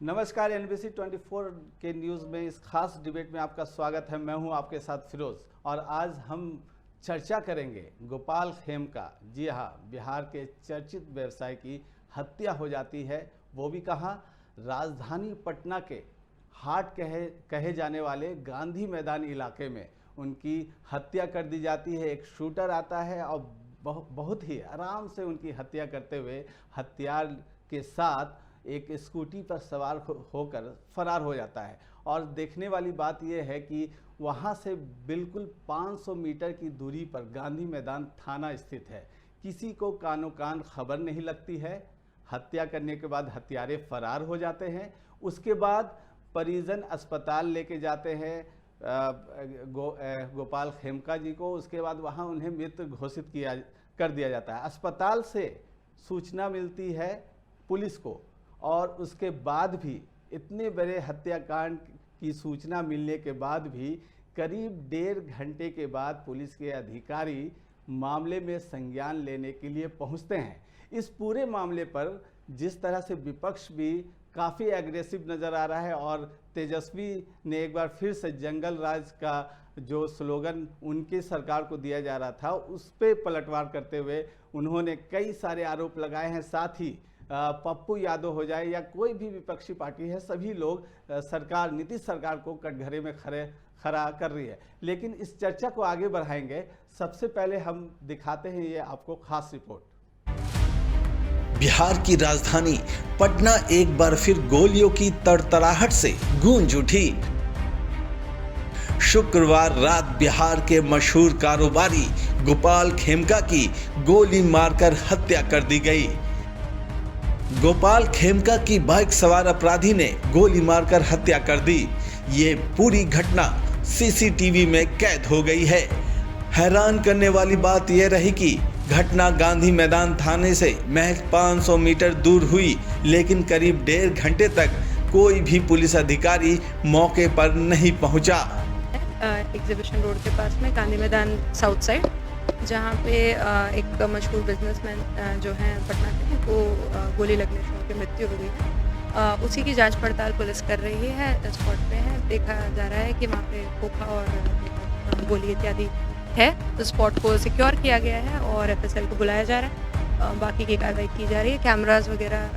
नमस्कार, NBC 24 के news में इस खास डिबेट में आपका स्वागत है। मैं हूं आपके साथ फिरोज और आज हम चर्चा करेंगे गोपाल खेमका। जी हाँ, बिहार के चर्चित व्यवसायी की हत्या हो जाती है, वो भी कहाँ, राजधानी पटना के हाट कहे जाने वाले गांधी मैदान इलाके में उनकी हत्या कर दी जाती है। एक शूटर आता है और बहुत ही आराम से उनकी हत्या करते हुए हथियार के साथ एक स्कूटी पर सवार होकर फरार हो जाता है। और देखने वाली बात यह है कि वहाँ से बिल्कुल 500 मीटर की दूरी पर गांधी मैदान थाना स्थित है। किसी को कानो कान खबर नहीं लगती है। हत्या करने के बाद हत्यारे फरार हो जाते हैं। उसके बाद परिजन अस्पताल लेके जाते हैं गोपाल खेमका जी को। उसके बाद वहाँ उन्हें मृत घोषित कर दिया जाता है। अस्पताल से सूचना मिलती है पुलिस को और उसके बाद भी इतने बड़े हत्याकांड की सूचना मिलने के बाद भी करीब 1.5 घंटे के बाद पुलिस के अधिकारी मामले में संज्ञान लेने के लिए पहुंचते हैं। इस पूरे मामले पर जिस तरह से विपक्ष भी काफ़ी एग्रेसिव नज़र आ रहा है और तेजस्वी ने एक बार फिर से जंगल राज का जो स्लोगन उनकी सरकार को दिया जा रहा था उस पर पलटवार करते हुए उन्होंने कई सारे आरोप लगाए हैं। साथ ही पप्पू यादव हो जाए या कोई भी विपक्षी पार्टी है, सभी लोग नीतीश सरकार को कटघरे में खड़ा कर रही है। लेकिन इस चर्चा को आगे बढ़ाएंगे। सबसे पहले हम दिखाते हैं ये आपको खास रिपोर्ट। बिहार की राजधानी पटना एक बार फिर गोलियों की तड़तड़ाहट से गूंज उठी। शुक्रवार रात बिहार के मशहूर कारोबारी गोपाल खेमका की गोली मारकर हत्या कर दी गई। गोपाल खेमका की बाइक सवार अपराधी ने गोली मारकर हत्या कर दी। ये पूरी घटना सीसीटीवी में कैद हो गई है। हैरान करने वाली बात यह रही कि घटना गांधी मैदान थाने से महज 500 मीटर दूर हुई, लेकिन करीब 1.5 घंटे तक कोई भी पुलिस अधिकारी मौके पर नहीं पहुंचा। एग्जीबिशन रोड के पास में गांधी मैदान साउथ साइड, जहाँ पे एक मशहूर बिजनेसमैन जो हैं पटना के, उनको गोली लगने से उनकी मृत्यु हो गई है। उसी की जांच पड़ताल पुलिस कर रही है। स्पॉट पे है, देखा जा रहा है कि वहाँ पे खोखा और गोली इत्यादि है, तो स्पॉट को सिक्योर किया गया है और FSL को बुलाया जा रहा है। बाकी की कार्रवाई की जा रही है। कैमराज वगैरह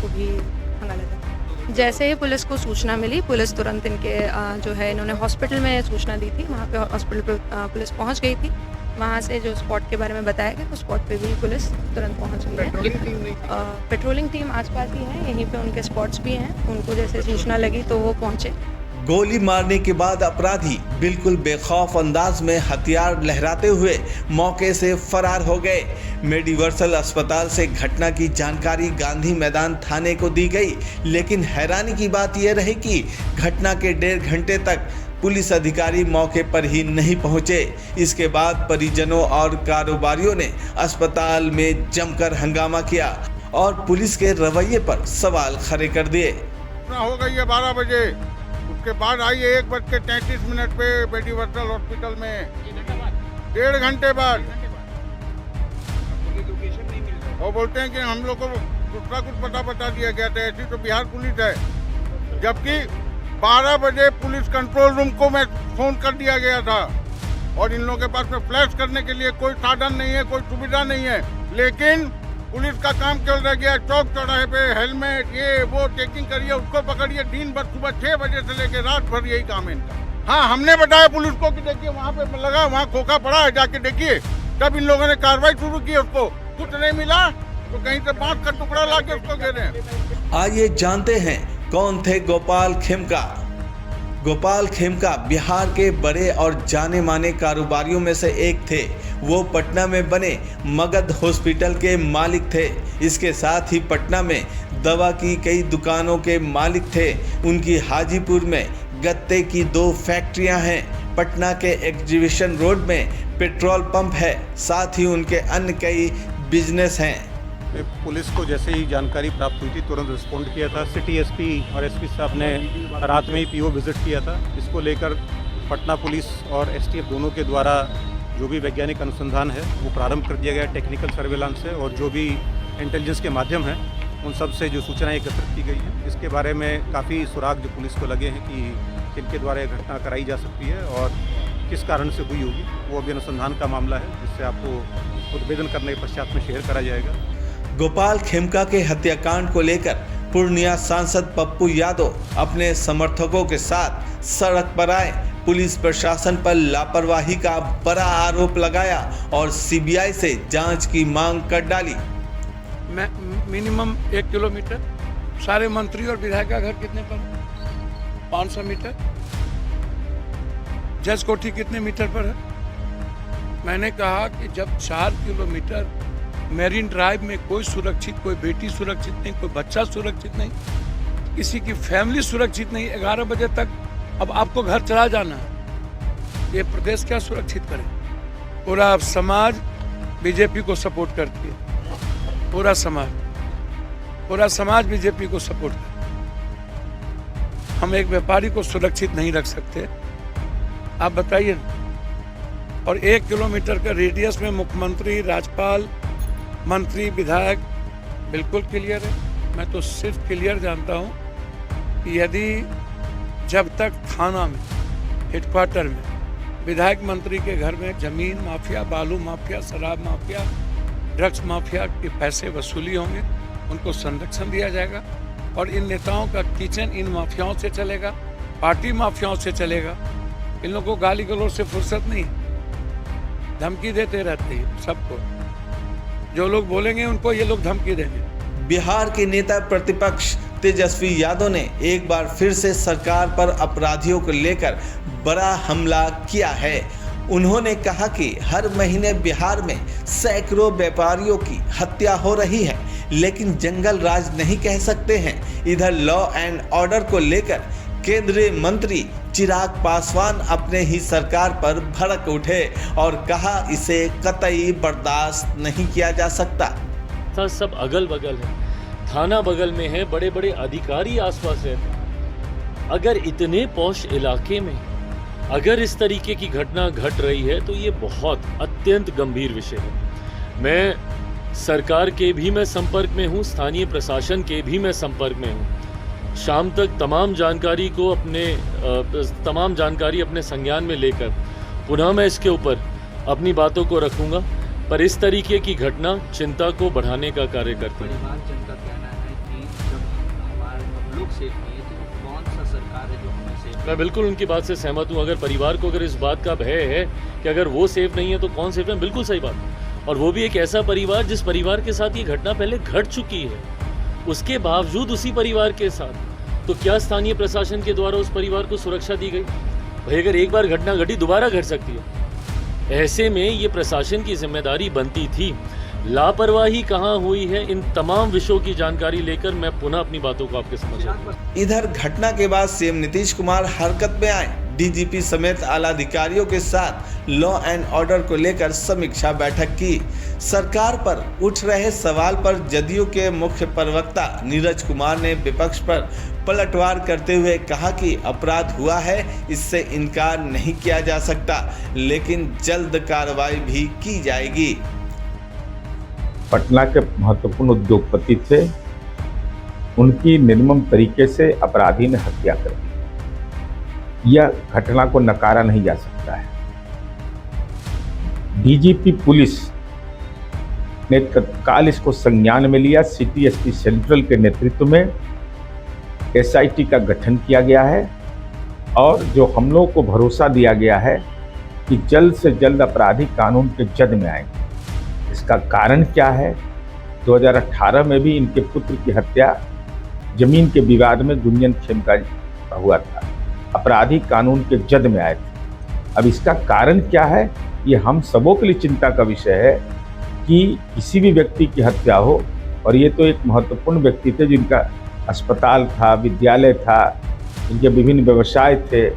को भी खंगाला जा रहा है। जैसे ही पुलिस को सूचना मिली, पुलिस तुरंत इनके जो है इन्होंने हॉस्पिटल में सूचना दी थी, वहाँ पे हॉस्पिटल पर पुलिस पहुँच गई थी। वहाँ से जो स्पॉट के बारे में बताया गया, तो स्पॉट पे भी पुलिस तुरंत पहुँच गई है। पेट्रोलिंग टीम आसपास ही है, यहीं पे उनके स्पॉट्स भी हैं। उनको जैसे सूचना लगी तो वो पहुँचे। गोली मारने के बाद अपराधी बिल्कुल बेखौफ अंदाज में हथियार लहराते हुए मौके से फरार हो गए। मेडिवर्सल अस्पताल से घटना की जानकारी गांधी मैदान थाने को दी गई, लेकिन हैरानी की बात यह रही कि घटना के 1.5 घंटे तक पुलिस अधिकारी मौके पर ही नहीं पहुंचे। इसके बाद परिजनों और कारोबारियों ने अस्पताल में जमकर हंगामा किया और पुलिस के रवैये पर सवाल खड़े कर दिए। हो गई है 12 बजे, उसके बाद आई है 1:33 पे मेडिवर्सल हॉस्पिटल में, 1.5 घंटे बाद। वो बोलते हैं कि हम लोग को दूसरा कुछ पता बता दिया गया था। ऐसी तो बिहार पुलिस है, जबकि 12 बजे पुलिस कंट्रोल रूम को मैं फोन कर दिया गया था और इन लोगों के पास में फ्लैश करने के लिए कोई साधन नहीं है, कोई सुविधा नहीं है। लेकिन पुलिस का काम केवल रह गया चौक चौराहे पे हेलमेट ये वो चेकिंग करिए, उसको पकड़िए। दिन भर सुबह 6 बजे से लेकर रात भर यही काम है इनका। हाँ, हमने बताया पुलिस को कि देखिए वहाँ पे लगा, वहाँ खोखा पड़ा है, जाके देखिए। तब इन लोगों ने कार्रवाई शुरू की, उसको कुछ नहीं मिला तो कहीं से बांस का टुकड़ा ला के उसको दे रहे हैं। आइए जानते हैं कौन थे गोपाल खेमका। गोपाल खेमका बिहार के बड़े और जाने माने कारोबारियों में से एक थे। वो पटना में बने मगध हॉस्पिटल के मालिक थे। इसके साथ ही पटना में दवा की कई दुकानों के मालिक थे। उनकी हाजीपुर में गत्ते की 2 फैक्ट्रियां हैं। पटना के एग्जीबिशन रोड में पेट्रोल पंप है। साथ ही उनके अन्य कई बिजनेस हैं। पुलिस को जैसे ही जानकारी प्राप्त हुई थी तुरंत रिस्पॉन्ड किया था। सिटी एसपी और एसपी साहब ने रात में ही पीओ विजिट किया था। इसको लेकर पटना पुलिस और एसटीएफ दोनों के द्वारा जो भी वैज्ञानिक अनुसंधान है वो प्रारंभ कर दिया गया टेक्निकल सर्वेलांस से, और जो भी इंटेलिजेंस के माध्यम है उन सब से जो सूचनाएं एकत्रित की गई हैं, इसके बारे में काफ़ी सुराग जो पुलिस को लगे हैं कि किनके द्वारा यह घटना कराई जा सकती है और किस कारण से हुई होगी। वो अभी अनुसंधान का मामला है, जिससे आपको उद्भेदन करने के पश्चात में शेयर करा जाएगा। गोपाल खेमका के हत्याकांड को लेकर पूर्णिया सांसद पप्पू यादव अपने समर्थकों के साथ सड़क पर आए, पुलिस प्रशासन पर लापरवाही का बड़ा आरोप लगाया और सीबीआई से जांच की मांग कर डाली। मिनिमम 1 किलोमीटर, सारे मंत्री और विधायक का घर कितने पर? 500 मीटर। जज कोठी कितने मीटर पर है? मैंने कहा कि जब 4 किलोमीटर मेरीन ड्राइव में कोई सुरक्षित, कोई बेटी सुरक्षित नहीं, कोई बच्चा सुरक्षित नहीं, किसी की फैमिली सुरक्षित नहीं, 11 बजे तक अब आपको घर चला जाना है, ये प्रदेश क्या सुरक्षित करे? पूरा समाज बीजेपी को सपोर्ट करती है, पूरा समाज बीजेपी को सपोर्ट करता है। हम एक व्यापारी को सुरक्षित नहीं रख सकते, आप बताइए ना। और 1 किलोमीटर का रेडियस में मुख्यमंत्री, राज्यपाल, मंत्री, विधायक बिल्कुल क्लियर है। मैं तो सिर्फ क्लियर जानता हूं कि यदि जब तक थाना में, हेडक्वार्टर में, विधायक मंत्री के घर में जमीन माफिया, बालू माफिया, शराब माफिया, ड्रग्स माफिया के पैसे वसूली होंगे, उनको संरक्षण दिया जाएगा। और इन नेताओं का किचन इन माफियाओं से चलेगा, पार्टी माफियाओं से चलेगा। इन लोगों को गाली गलौज से फुर्सत नहीं, धमकी देते रहते हैं सबको। जो लोग बोलेंगे उनको ये लोग धमकी देंगे। बिहार के नेता प्रतिपक्ष तेजस्वी यादव ने एक बार फिर से सरकार पर अपराधियों को लेकर बड़ा हमला किया है। उन्होंने कहा कि हर महीने बिहार में सैकड़ों व्यापारियों की हत्या हो रही है, लेकिन जंगल राज नहीं कह सकते हैं। इधर लॉ एंड ऑर्डर को लेकर केंद्रीय मंत्री चिराग पासवान अपने ही सरकार पर भड़क उठे और कहा इसे कतई बर्दाश्त नहीं किया जा सकता। सब अगल बगल है, थाना बगल में है, बड़े बड़े अधिकारी आसपास है। अगर इतने पौष इलाके में अगर इस तरीके की घटना घट रही है तो ये बहुत अत्यंत गंभीर विषय है। मैं सरकार के भी मैं संपर्क में हूँ, स्थानीय प्रशासन के भी मैं संपर्क में हूँ। शाम तक तमाम जानकारी अपने संज्ञान में लेकर पुनः मैं इसके ऊपर अपनी बातों को रखूंगा। पर इस तरीके की घटना चिंता को बढ़ाने का कार्य करती है। का कहना है कि जब हमारे हम लोग सेफ नहीं है तो कौन सा सरकार है जो हमें सेफ? मैं बिल्कुल उनकी बात से सहमत हूँ। अगर परिवार को अगर इस बात का भय है कि अगर वो सेफ नहीं है तो कौन सेफ है, बिल्कुल सही बात। और वो भी एक ऐसा परिवार जिस परिवार के साथ ये घटना पहले घट चुकी है, उसके बावजूद उसी परिवार के साथ तो क्या स्थानीय प्रशासन के द्वारा उस परिवार को सुरक्षा दी गई? भाई अगर एक बार घटना घटी दोबारा घट सकती है। ऐसे में ये प्रशासन की जिम्मेदारी बनती थी। लापरवाही कहाँ हुई है, इन तमाम विषयों की जानकारी लेकर मैं पुनः अपनी बातों को आपके समझ। इधर घटना के बाद सीएम नीतीश कुमार हरकत में आए। डीजीपी समेत आला अधिकारियों के साथ लॉ एंड ऑर्डर को लेकर समीक्षा बैठक की। सरकार पर उठ रहे सवाल पर जदयू के मुख्य प्रवक्ता नीरज कुमार ने विपक्ष पर पलटवार करते हुए कहा कि अपराध हुआ है, इससे इनकार नहीं किया जा सकता, लेकिन जल्द कार्रवाई भी की जाएगी। पटना के महत्वपूर्ण उद्योगपति थे, उनकी निर्मम तरीके से अपराधी ने हत्या कर दी। यह घटना को नकारा नहीं जा सकता है। डीजीपी पुलिस ने तत्काल इसको संज्ञान में लिया। सिटी एसपी सेंट्रल के नेतृत्व में एसआईटी का गठन किया गया है और जो हम लोगों को भरोसा दिया गया है कि जल्द से जल्द अपराधी कानून के जद में आएंगे। इसका कारण क्या है? 2018 में भी इनके पुत्र की हत्या जमीन के विवाद में गुंजन खेमका का हुआ था। अपराधी कानून के जद में आए थे। अब इसका कारण क्या है? ये हम सबों के लिए चिंता का विषय है कि किसी भी व्यक्ति की हत्या हो, और ये तो एक महत्वपूर्ण व्यक्ति थे जिनका अस्पताल था, विद्यालय था, इनके विभिन्न व्यवसाय थे,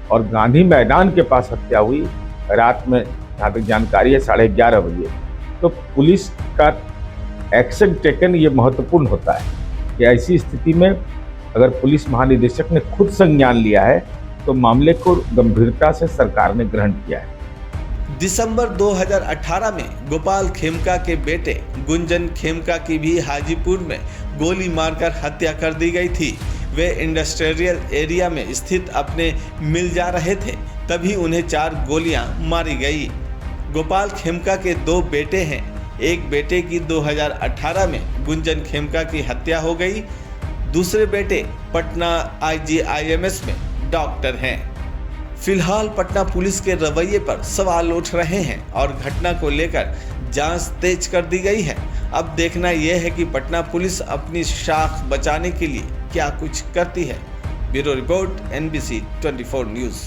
और गांधी मैदान के पास हत्या हुई रात में, जहाँ तक जानकारी है 11:30 बजे। तो पुलिस का एक्शन टेकन ये महत्वपूर्ण होता है कि ऐसी स्थिति में अगर पुलिस महानिदेशक ने खुद संज्ञान लिया है तो मामले को गंभीरता से सरकार ने ग्रहण किया है। दिसंबर 2018 में गोपाल खेमका के बेटे गुंजन खेमका की भी हाजीपुर में गोली मारकर हत्या कर दी गई थी। वे इंडस्ट्रियल एरिया में स्थित अपने मिल जा रहे थे, तभी उन्हें 4 गोलियां मारी गई। गोपाल खेमका के 2 बेटे हैं। एक बेटे की 2018 में गुंजन खेमका की हत्या हो गई। दूसरे बेटे पटना IGIMS में डॉक्टर हैं। फिलहाल पटना पुलिस के रवैये पर सवाल उठ रहे हैं और घटना को लेकर जांच तेज कर दी गई है। अब देखना यह है कि पटना पुलिस अपनी शाख बचाने के लिए क्या कुछ करती है। Bureau report NBC 24 news.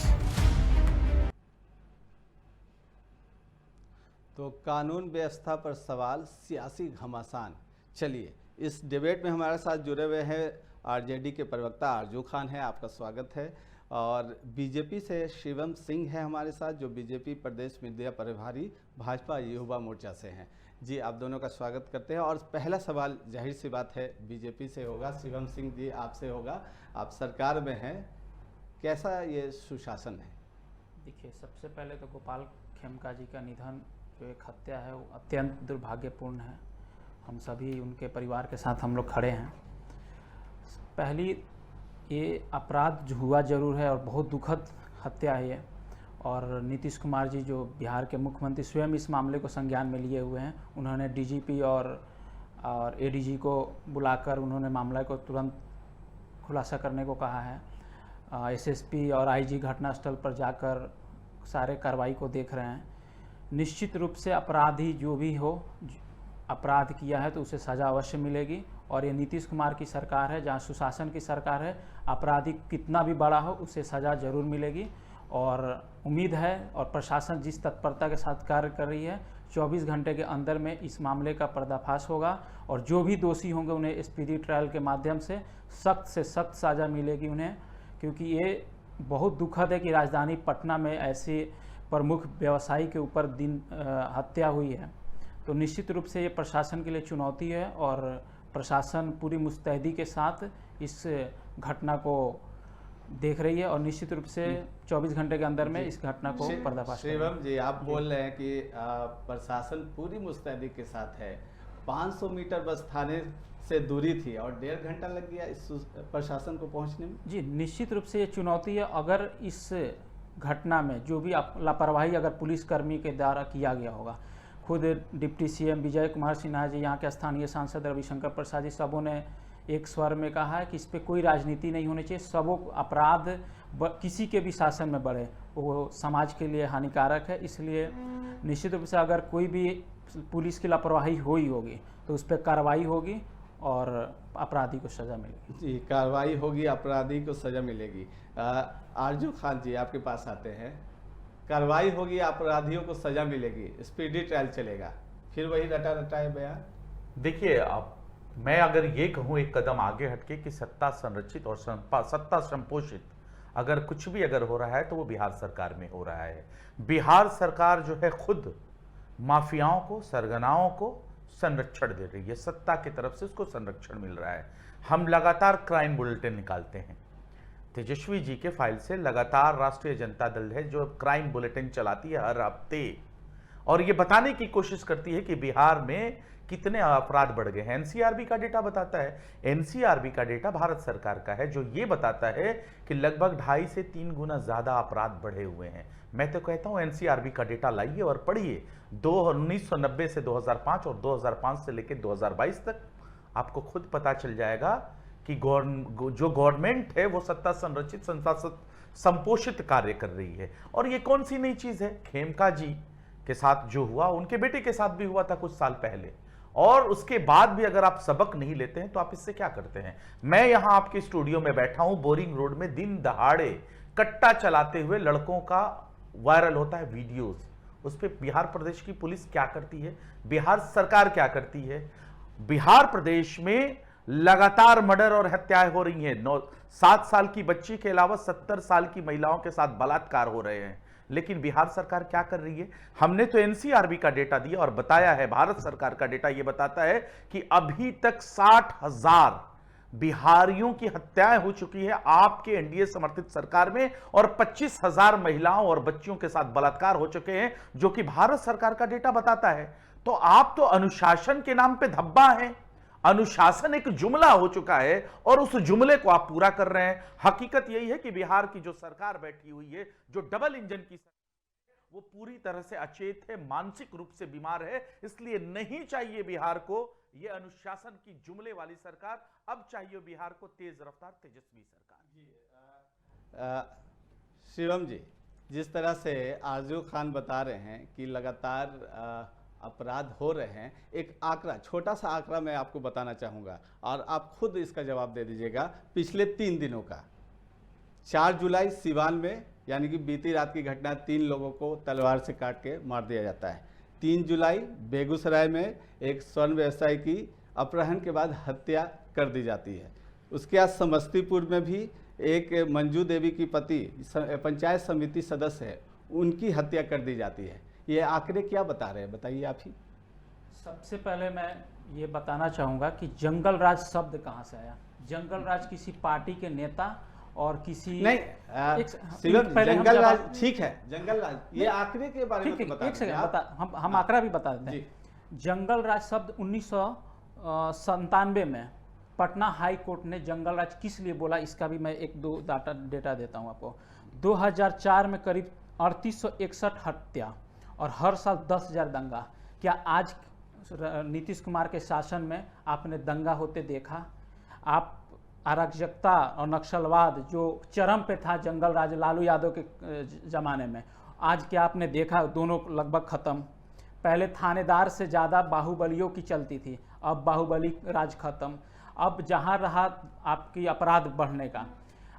तो कानून व्यवस्था पर सवाल, सियासी घमासान। चलिए, इस डिबेट में हमारे साथ जुड़े हुए हैं RJD के प्रवक्ता आरजू खान है, आपका स्वागत है। और बीजेपी से शिवम सिंह है हमारे साथ, जो बीजेपी प्रदेश मीडिया प्रभारी भाजपा युवा मोर्चा से हैं। जी, आप दोनों का स्वागत करते हैं। और पहला सवाल जाहिर सी बात है बीजेपी से होगा। शिवम सिंह जी, आपसे होगा। आप सरकार में हैं, कैसा ये सुशासन है? देखिए, सबसे पहले तो गोपाल खेमका जी का निधन जो एक हत्या है वो अत्यंत दुर्भाग्यपूर्ण है। हम सभी उनके परिवार के साथ हम लोग खड़े हैं। पहली, ये अपराध जो हुआ जरूर है और बहुत दुखद हत्या है ये, और नीतीश कुमार जी जो बिहार के मुख्यमंत्री स्वयं इस मामले को संज्ञान में लिए हुए हैं। उन्होंने DGP और ADG को बुलाकर उन्होंने मामले को तुरंत खुलासा करने को कहा है। SSP और IG घटनास्थल पर जाकर सारे कार्रवाई को देख रहे हैं। निश्चित रूप से अपराधी जो भी हो, अपराध किया है तो उसे सज़ा अवश्य मिलेगी। और ये नीतीश कुमार की सरकार है, जहाँ सुशासन की सरकार है, अपराधी कितना भी बड़ा हो उसे सज़ा जरूर मिलेगी। और उम्मीद है और प्रशासन जिस तत्परता के साथ कार्य कर रही है, 24 घंटे के अंदर में इस मामले का पर्दाफाश होगा और जो भी दोषी होंगे उन्हें स्पीडी ट्रायल के माध्यम से सख्त सज़ा मिलेगी उन्हें। क्योंकि ये बहुत दुखद है कि राजधानी पटना में ऐसे प्रमुख व्यवसायी के ऊपर हत्या हुई है। तो निश्चित रूप से ये प्रशासन के लिए चुनौती है और प्रशासन पूरी मुस्तैदी के साथ इस घटना को देख रही है और निश्चित रूप से 24 घंटे के अंदर में इस घटना को पर्दाफाश करेगी। शिवम जी, आप बोल रहे हैं कि प्रशासन पूरी मुस्तैदी के साथ है। 500 मीटर बस थाने से दूरी थी और 1.5 घंटा लग गया इस प्रशासन को पहुंचने में। जी, निश्चित रूप से ये चुनौती है। अगर इस घटना में जो भी लापरवाही अगर पुलिसकर्मी के द्वारा किया गया होगा, खुद डिप्टी CM विजय कुमार सिन्हा जी, यहाँ के स्थानीय सांसद रविशंकर प्रसाद जी, सबों ने एक स्वर में कहा है कि इस पर कोई राजनीति नहीं होनी चाहिए। सबों अपराध किसी के भी शासन में बढ़े वो समाज के लिए हानिकारक है। इसलिए निश्चित रूप से अगर कोई भी पुलिस की लापरवाही होगी तो उस पर कार्रवाई होगी और अपराधी को सज़ा मिलेगी। जी, कार्रवाई होगी, अपराधी को सज़ा मिलेगी। आरजू खान जी, आपके पास आते हैं। कार्रवाई होगी, अपराधियों को सज़ा मिलेगी, स्पीडी ट्रायल चलेगा, फिर वही रटा बयान। देखिए, मैं अगर ये कहूँ एक कदम आगे हटके कि सत्ता संरचित और सत्ता संपोषित अगर कुछ भी अगर हो रहा है तो वो बिहार सरकार में हो रहा है। बिहार सरकार जो है खुद माफियाओं को, सरगनाओं को संरक्षण दे रही है। सत्ता की तरफ से उसको संरक्षण मिल रहा है। हम लगातार क्राइम बुलेटिन निकालते हैं। तेजस्वी जी के फाइल से लगातार राष्ट्रीय जनता दल है जो क्राइम बुलेटिन चलाती है हर हफ्ते, और ये बताने की कोशिश करती है कि बिहार में कितने अपराध बढ़ गए हैं। NCRB का डेटा बताता है, NCRB का डेटा भारत सरकार का है, जो ये बताता है कि लगभग 2.5 से 3 गुना ज्यादा अपराध बढ़े हुए हैं। मैं तो कहता हूं NCRB का डेटा लाइए और पढ़िए। 1990 से 2005 और 2005 से लेकर 2022 तक आपको खुद पता चल जाएगा कि जो गवर्नमेंट है वो सत्ता संरचित, संस्था संपोषित कार्य कर रही है। और ये कौन सी नई चीज है? खेमका जी के साथ जो हुआ उनके बेटे के साथ भी हुआ था कुछ साल पहले, और उसके बाद भी अगर आप सबक नहीं लेते हैं तो आप इससे क्या करते हैं? मैं यहां आपके स्टूडियो में बैठा हूं, बोरिंग रोड में दिन दहाड़े कट्टा चलाते हुए लड़कों का वायरल होता है वीडियोस। उस पर बिहार प्रदेश की पुलिस क्या करती है, बिहार सरकार क्या करती है? बिहार प्रदेश में लगातार मर्डर और हत्याएं हो रही हैं। 7 साल की बच्ची के अलावा 70 साल की महिलाओं के साथ बलात्कार हो रहे हैं। लेकिन बिहार सरकार क्या कर रही है? हमने तो NCRB का डेटा दिया और बताया है, भारत सरकार का डेटा यह बताता है कि अभी तक 60,000 बिहारियों की हत्याएं हो चुकी है आपके एनडीए समर्थित सरकार में, और 25,000 महिलाओं और बच्चियों के साथ बलात्कार हो चुके हैं, जो कि भारत सरकार का डेटा बताता है। तो आप तो अनुशासन के नाम पे धब्बा हैं। अनुशासन एक जुमला हो चुका है और उस जुमले को आप पूरा कर रहे हैं। हकीकत यही है कि बिहार की जो सरकार बैठी हुई है, जो डबल इंजन की, वो पूरी तरह से अचेत है, मानसिक रूप से बीमार है। इसलिए नहीं चाहिए बिहार को ये अनुशासन की जुमले वाली सरकार, अब चाहिए बिहार को तेज रफ्तार तेजस्वी सरकार। शिवम जी, जिस तरह से आरजू खान बता रहे हैं कि लगातार अपराध हो रहे हैं, एक आंकड़ा, छोटा सा आंकड़ा मैं आपको बताना चाहूँगा और आप खुद इसका जवाब दे दीजिएगा। पिछले 3 दिनों का 4 जुलाई सिवान में, यानी कि बीती रात की घटना, 3 लोगों को तलवार से काट के मार दिया जाता है। 3 जुलाई बेगूसराय में एक स्वर्ण व्यवसायी की अपहरण के बाद हत्या कर दी जाती है। उसके बाद समस्तीपुर में भी एक मंजू देवी की पति पंचायत समिति सदस्य है, उनकी हत्या कर दी जाती है। ये आंकड़े क्या बता रहे हैं, बताइए आप ही। सबसे पहले मैं ये बताना चाहूँगा कि जंगल राज शब्द कहाँ से आया। जंगल राज किसी पार्टी के नेता और किसी नहीं, जंगल राज ठीक है, जंगल राज, ये आंकड़े के बारे में तो एक सेकंड हम आंकड़ा भी बता देते हैं। जंगल राज शब्द 1997 में पटना हाई कोर्ट ने जंगल राज किस लिए बोला, इसका भी मैं 1-2 डेटा देता हूँ आपको। 2004 में करीब 3861 हत्या और हर साल 10,000 दंगा। क्या आज नीतीश कुमार के शासन में आपने दंगा होते देखा? आप अराजकता और नक्सलवाद जो चरम पे था जंगल राज लालू यादव के ज़माने में, आज क्या आपने देखा? दोनों लगभग ख़त्म। पहले थानेदार से ज़्यादा बाहुबलियों की चलती थी, अब बाहुबली राज ख़त्म। अब जहाँ रहा आपकी अपराध बढ़ने का,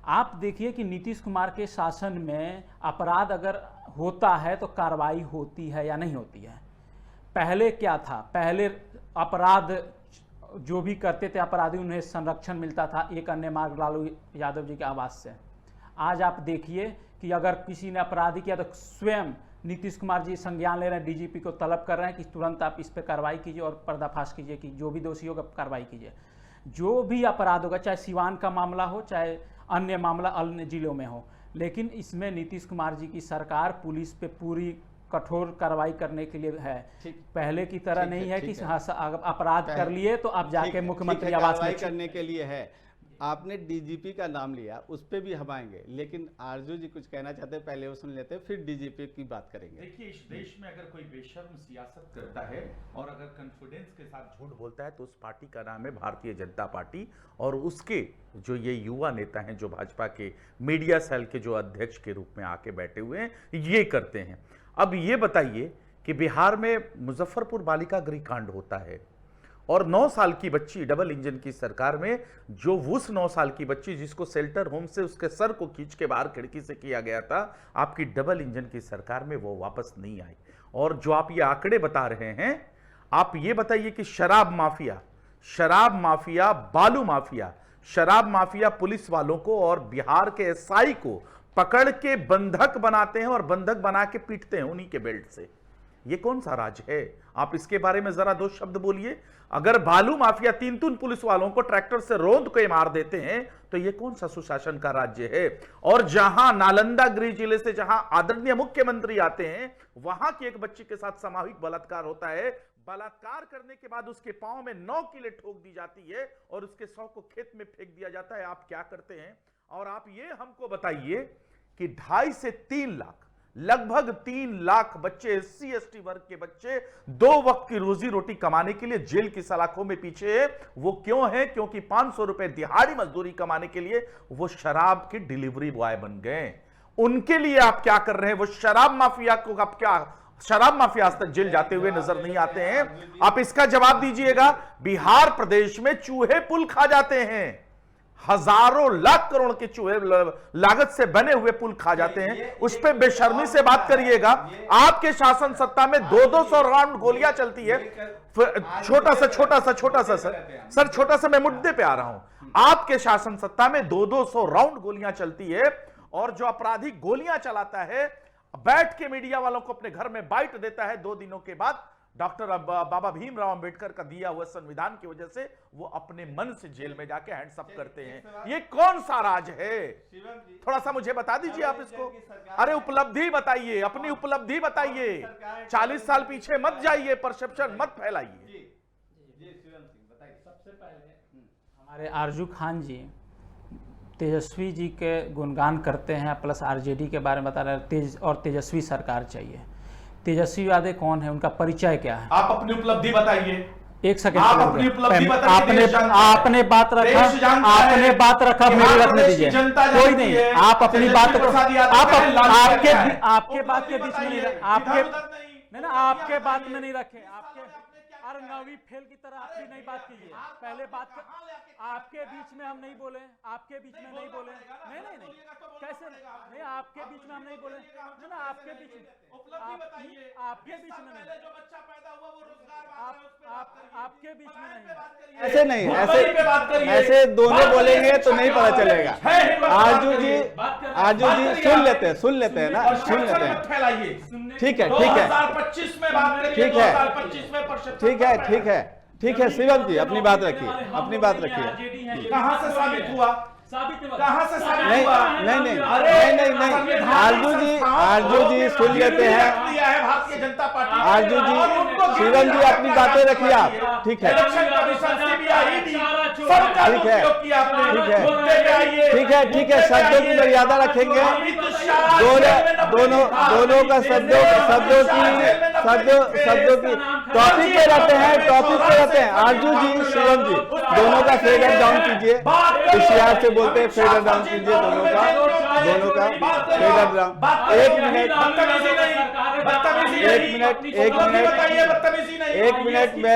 आप देखिए कि नीतीश कुमार के शासन में अपराध अगर होता है तो कार्रवाई होती है या नहीं होती है। पहले क्या था? पहले अपराध जो भी करते थे अपराधी, उन्हें संरक्षण मिलता था, एक अन्य मार्ग लालू यादव जी के आवास से। आज आप देखिए कि अगर किसी ने अपराधी किया तो स्वयं नीतीश कुमार जी संज्ञान ले रहे हैं, डीजीपी को तलब कर रहे हैं कि तुरंत आप इस पर कार्रवाई कीजिए और पर्दाफाश कीजिए कि जो भी दोषी होगा कार्रवाई कीजिए। जो भी अपराध होगा, चाहे सिवान का मामला हो, चाहे अन्य मामला अन्य जिलों में हो, लेकिन इसमें नीतीश कुमार जी की सरकार पुलिस पे पूरी कठोर कार्रवाई करने के लिए है। पहले की तरह नहीं है कि अपराध कर लिए तो आप जाके मुख्यमंत्री आवास में करने के लिए है। आपने डीजीपी का नाम लिया, उस पर भी हम आएंगे, लेकिन आरजू जी कुछ कहना चाहते हैं, पहले वो सुन लेते हैं, फिर डीजीपी की बात करेंगे। देखिए, इस देश में अगर कोई बेशर्म सियासत करता है और अगर कॉन्फिडेंस के साथ झूठ बोलता है तो उस पार्टी का नाम है भारतीय जनता पार्टी, और उसके जो ये युवा नेता हैं जो भाजपा के मीडिया सेल के जो अध्यक्ष के रूप में आके बैठे हुए हैं, ये करते हैं। अब ये बताइए कि बिहार में मुजफ्फरपुर बालिका गृह कांड होता है और 9 साल की बच्ची, डबल इंजन की सरकार में, जो उस 9 साल की बच्ची जिसको शेल्टर होम से उसके सर को खींच के बाहर खिड़की से किया गया था, आपकी डबल इंजन की सरकार में वो वापस नहीं आई। और जो आप ये आंकड़े बता रहे हैं, आप ये बताइए कि शराब माफिया, बालू माफिया, शराब माफिया पुलिस वालों को और बिहार के एसआई को पकड़ के बंधक बनाते हैं और बंधक बना के पीटते हैं उन्हीं के बेल्ट से। ये कौन सा राज है? आप इसके बारे में जरा 2 शब्द बोलिए। अगर बालू माफिया 3 पुलिस वालों को ट्रैक्टर से रोंद के मार देते हैं तो ये कौन सा सुशासन का राज्य है? और जहां नालंदा गृह जिले से जहां आदरणीय मुख्यमंत्री आते हैं, वहां की एक बच्ची के साथ सामूहिक बलात्कार होता है। बलात्कार करने के बाद उसके पांव में 9 कीलें ठोक दी जाती है और उसके शव को खेत में फेंक दिया जाता है। आप क्या करते हैं? और आप ये हमको बताइए कि 2.5 से 3 लाख, लगभग 3 लाख बच्चे, SC ST वर्ग के बच्चे 2 वक्त की रोजी रोटी कमाने के लिए जेल की सलाखों में पीछे है। वो क्यों है? क्योंकि 500 रुपए दिहाड़ी मजदूरी कमाने के लिए वो शराब के डिलीवरी बॉय बन गए। उनके लिए आप क्या कर रहे हैं? वो शराब माफिया को आप क्या, शराब माफिया आज तक जेल जाते हुए नजर नहीं आते हैं? आप इसका जवाब दीजिएगा। बिहार प्रदेश में चूहे पुल खा जाते हैं, हजारों लाख करोड़ के चूहे लागत से बने हुए पुल खा जाते हैं, उस पे बेशर्मी से बात करिएगा। आपके शासन सत्ता में 200 राउंड गोलियां चलती है। छोटा सा सर छोटा सा मैं मुद्दे पे आ रहा हूं। आपके शासन सत्ता में 200 राउंड गोलियां चलती है और जो अपराधी गोलियां चलाता है बैठ के मीडिया वालों को अपने घर में बाइट देता है, 2 दिनों के बाद डॉक्टर बाबा भीमराव अंबेडकर का दिया हुआ संविधान की वजह से वो अपने मन से जेल में जाके हैंड्स अप करते हैं। ये कौन सा राज है? थोड़ा सा मुझे बता दीजिए आप इसको। अरे उपलब्धि बताइए, अपनी उपलब्धि बताइए, 40 साल पीछे मत जाइए, परसेप्शन मत फैलाइए। सबसे पहले हमारे आरजू खान जी तेजस्वी जी के गुणगान करते हैं, प्लस आरजेडी के बारे में बता रहे हैं, तेजस्वी सरकार चाहिए। तेजस्वी यादव कौन है, उनका परिचय क्या है? आप अपनी उपलब्धि बताइए। एक सेकंड, आप अपनी उपलब्धि बताइए। आपने बात रखा, मेरी रखने दीजिए, कोई नहीं, आप अपनी बात, आपके बात के बीच में नहीं, आपके बात में नहीं रखे, अरे नवी फेल की तरह आप भी नहीं बात कीजिए। पहले बात आपके बीच में हम नहीं बोले, आपके बीच में नहीं बोले, नहीं कैसे नहीं, आपके बीच में हम नहीं बोले ना, आपके बीच में, आपके बीच में नहीं, आपके बीच में नहीं, ऐसे नहीं, ऐसे दोनों बोलेंगे तो नहीं पता चलेगा। आरजू जी सुन लेते हैं ना, सुन लेते हैं। ठीक है 2025 में बात करिए, ठीक है 2025 में ठीक है शिवम जी अपनी बात रखिए, अपनी बात रखिए। कहां से साबित हुआ? कहां से साबित नहीं हुआ? नहीं आरजू जी सुन लेते हैं। भारतीय जनता पार्टी, आरजू जी, शिवम जी अपनी बातें रखिए आप। ठीक है ठीक है शब्दों की मर्यादा रखेंगे। दोनों का शब्दों की टॉपिक पे रहते हैं। आरजू जी शिवम जी दोनों का फेडर डाउन कीजिए, होशियार से बोलते हैं, फेडर डाउन कीजिए दोनों का फेडर डाउन। एक मिनट में